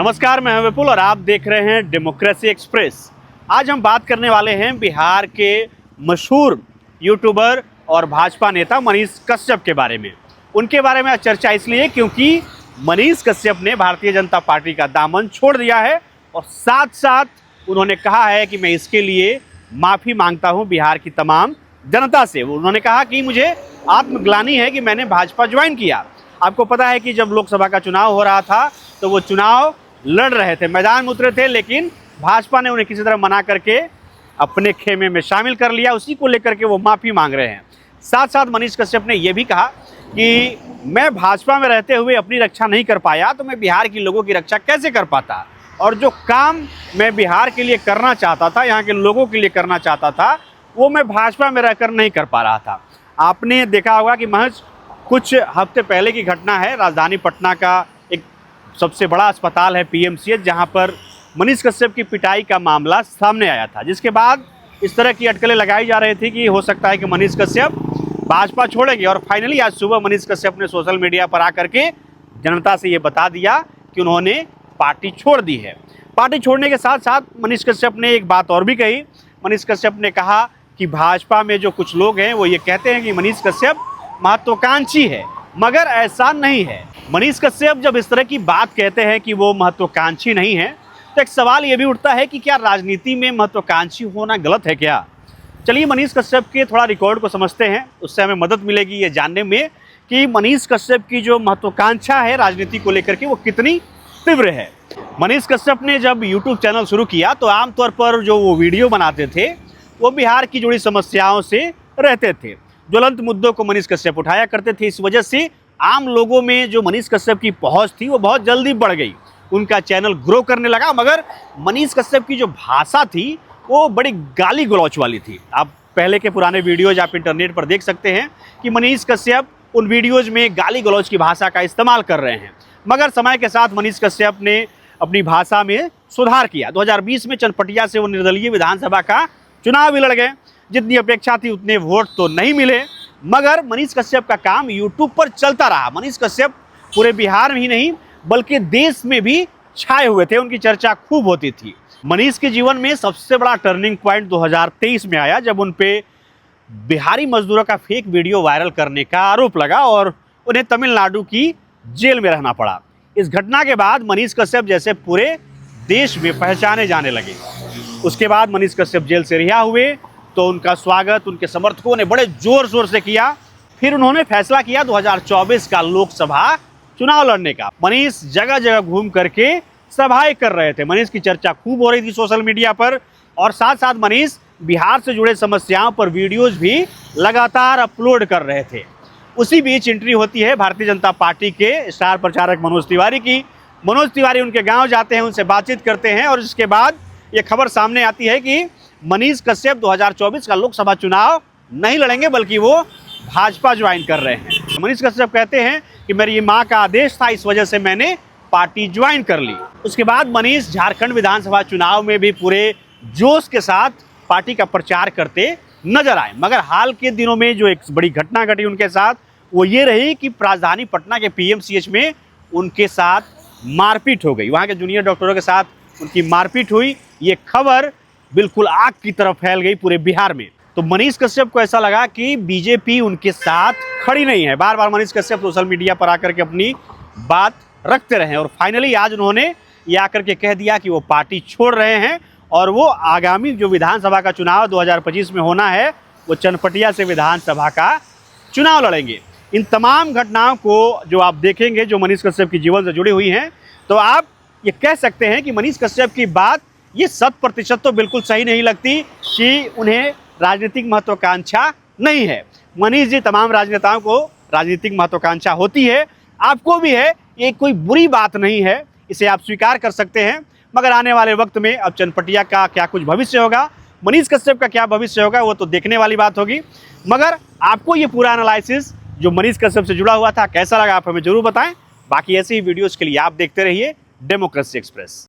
नमस्कार, मैं हूं विपुल और आप देख रहे हैं डेमोक्रेसी एक्सप्रेस। आज हम बात करने वाले हैं बिहार के मशहूर यूट्यूबर और भाजपा नेता मनीष कश्यप के बारे में। उनके बारे में आज चर्चा इसलिए क्योंकि मनीष कश्यप ने भारतीय जनता पार्टी का दामन छोड़ दिया है और साथ साथ उन्होंने कहा है कि मैं इसके लिए माफ़ी मांगता हूं बिहार की तमाम जनता से। उन्होंने कहा कि मुझे आत्मग्लानि है कि मैंने भाजपा ज्वाइन किया। आपको पता है कि जब लोकसभा का चुनाव हो रहा था तो वो चुनाव लड़ रहे थे, मैदान में उतरे थे, लेकिन भाजपा ने उन्हें किसी तरह मना करके अपने खेमे में शामिल कर लिया। उसी को लेकर के वो माफ़ी मांग रहे हैं। साथ साथ मनीष कश्यप ने ये भी कहा कि मैं भाजपा में रहते हुए अपनी रक्षा नहीं कर पाया तो मैं बिहार के लोगों की रक्षा कैसे कर पाता, और जो काम मैं बिहार के लिए करना चाहता था, यहाँ के लोगों के लिए करना चाहता था, वो मैं भाजपा में रहकर नहीं कर पा रहा था। आपने देखा होगा कि महज कुछ हफ्ते पहले की घटना है, राजधानी पटना का एक सबसे बड़ा अस्पताल है पीएमसीएच, जहां पर मनीष कश्यप की पिटाई का मामला सामने आया था, जिसके बाद इस तरह की अटकलें लगाई जा रही थी कि हो सकता है कि मनीष कश्यप भाजपा छोड़ेंगे। और फाइनली आज सुबह मनीष कश्यप ने सोशल मीडिया पर आकर के जनता से ये बता दिया कि उन्होंने पार्टी छोड़ दी है। पार्टी छोड़ने के साथ साथ मनीष कश्यप ने एक बात और भी कही। मनीष कश्यप ने कहा कि भाजपा में जो कुछ लोग हैं वो ये कहते हैं कि मनीष कश्यप महत्वाकांक्षी है, मगर ऐसा नहीं है। मनीष कश्यप जब इस तरह की बात कहते हैं कि वो महत्वाकांक्षी नहीं है, तो एक सवाल ये भी उठता है कि क्या राजनीति में महत्वाकांक्षी होना गलत है क्या? चलिए मनीष कश्यप के थोड़ा रिकॉर्ड को समझते हैं, उससे हमें मदद मिलेगी ये जानने में कि मनीष कश्यप की जो महत्वाकांक्षा है राजनीति को लेकर के वो कितनी तीव्र है। मनीष कश्यप ने जब यूट्यूब चैनल शुरू किया तो आमतौर पर जो वो वीडियो बनाते थे वो बिहार की जुड़ी समस्याओं से रहते थे। ज्वलंत मुद्दों को मनीष कश्यप उठाया करते थे। इस वजह से आम लोगों में जो मनीष कश्यप की पहुंच थी वो बहुत जल्दी बढ़ गई, उनका चैनल ग्रो करने लगा। मगर मनीष कश्यप की जो भाषा थी वो बड़ी गाली गलौच वाली थी। आप पहले के पुराने वीडियोज आप इंटरनेट पर देख सकते हैं कि मनीष कश्यप उन वीडियोज में गाली गलौच की भाषा का इस्तेमाल कर रहे हैं। मगर समय के साथ मनीष कश्यप ने अपनी भाषा में सुधार किया। 2020 में चनपटिया से वो निर्दलीय विधानसभा का चुनाव भी लड़ गए। जितनी अपेक्षा थी उतने वोट तो नहीं मिले, मगर मनीष कश्यप का काम यूट्यूब पर चलता रहा। मनीष कश्यप पूरे बिहार में ही नहीं बल्कि देश में भी छाए हुए थे, उनकी चर्चा खूब होती थी। मनीष के जीवन में सबसे बड़ा टर्निंग पॉइंट 2023 में आया, जब उन पे बिहारी मजदूरों का फेक वीडियो वायरल करने का आरोप लगा और उन्हें तमिलनाडु की जेल में रहना पड़ा। इस घटना के बाद मनीष कश्यप जैसे पूरे देश में पहचाने जाने लगे। उसके बाद मनीष कश्यप जेल से रिहा हुए तो उनका स्वागत उनके समर्थकों ने बड़े जोर शोर से किया। फिर उन्होंने फैसला किया 2024 का लोकसभा चुनाव लड़ने का। मनीष जगह जगह घूम करके सभाएं कर रहे थे। मनीष की चर्चा खूब हो रही थी सोशल मीडिया पर, और साथ साथ मनीष बिहार से जुड़े समस्याओं पर वीडियोज भी लगातार अपलोड कर रहे थे। उसी बीच एंट्री होती है भारतीय जनता पार्टी के स्टार प्रचारक मनोज तिवारी की। मनोज तिवारी उनके गाँव जाते हैं, उनसे बातचीत करते हैं और इसके बाद ये खबर सामने आती है कि मनीष कश्यप 2024 का लोकसभा चुनाव नहीं लड़ेंगे बल्कि वो भाजपा ज्वाइन कर रहे हैं। मनीष कश्यप कहते हैं कि मेरी मां का आदेश था, इस वजह से मैंने पार्टी ज्वाइन कर ली। उसके बाद मनीष झारखंड विधानसभा चुनाव में भी पूरे जोश के साथ पार्टी का प्रचार करते नजर आए। मगर हाल के दिनों में जो एक बड़ी घटना घटी उनके साथ वो ये रही कि राजधानी पटना के पीएमसीएच में उनके साथ मारपीट हो गई। वहाँ के जूनियर डॉक्टरों के साथ उनकी मारपीट हुई। ये खबर बिल्कुल आग की तरफ फैल गई पूरे बिहार में। तो मनीष कश्यप को ऐसा लगा कि बीजेपी उनके साथ खड़ी नहीं है। बार बार मनीष कश्यप सोशल मीडिया पर आकर के अपनी बात रखते रहे और फाइनली आज उन्होंने ये आकर के कह दिया कि वो पार्टी छोड़ रहे हैं और वो आगामी जो विधानसभा का चुनाव 2025 में होना है वो चनपटिया से विधानसभा का चुनाव लड़ेंगे। इन तमाम घटनाओं को जो आप देखेंगे जो मनीष कश्यप के जीवन से जुड़ी हुई हैं, तो आप ये कह सकते हैं कि मनीष कश्यप की बात ये 100% तो बिल्कुल सही नहीं लगती कि उन्हें राजनीतिक महत्वाकांक्षा नहीं है। मनीष जी तमाम राजनेताओं को राजनीतिक महत्वाकांक्षा होती है, आपको भी है, ये कोई बुरी बात नहीं है, इसे आप स्वीकार कर सकते हैं। मगर आने वाले वक्त में अब चनपटिया का क्या कुछ भविष्य होगा, मनीष कश्यप का क्या भविष्य होगा, वो तो देखने वाली बात होगी। मगर आपको ये पूरा एनालिसिस जो मनीष कश्यप से जुड़ा हुआ था कैसा लगा, आप हमें जरूर बताएं। बाकी ऐसे ही वीडियोज़ के लिए आप देखते रहिए डेमोक्रेसी एक्सप्रेस।